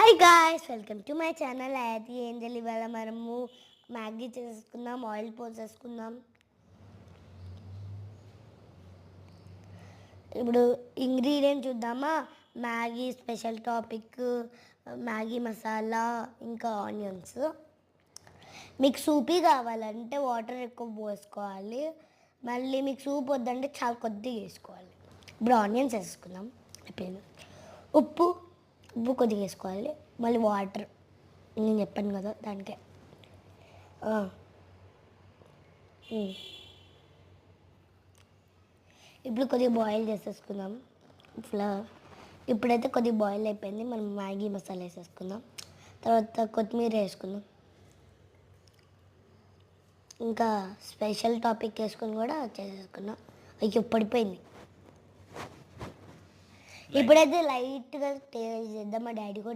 Hi guys, welcome to my channel. అయితే Angel ఇవాళ మనము మ్యాగీ చేసుకుందాం. ఆయిల్ పోసేసుకుందాం. ఇప్పుడు ఇంగ్రీడియంట్ చూద్దామా. Maggi special topic, Maggi masala, ఇంకా ఆనియన్స్. మీకు సూపీ కావాలంటే వాటర్ ఎక్కువ పోసుకోవాలి. మళ్ళీ మీకు సూప్ వద్దంటే చాలా కొద్దిగా వేసుకోవాలి. ఇప్పుడు ఆనియన్స్ వేసుకుందాం. అయిపోయింది. ఉప్పు కొద్దిగా వేసుకోవాలి. మళ్ళీ వాటర్ నేను చెప్పాను కదా దానికే. ఇప్పుడు కొద్దిగా బాయిల్ చేసేసుకుందాం ఫ్లవర్. ఇప్పుడైతే కొద్దిగా బాయిల్ అయిపోయింది. మనం మ్యాగీ మసాలా వేసేసుకుందాం. తర్వాత కొత్తిమీర వేసుకుందాం. ఇంకా స్పెషల్ టాపిక్ వేసుకొని కూడా చేసేసుకున్నాం. అయ్యో పడిపోయింది. ఇప్పుడైతే లైట్గా టేస్ట్ చేద్దాం. మా డాడీ కూడా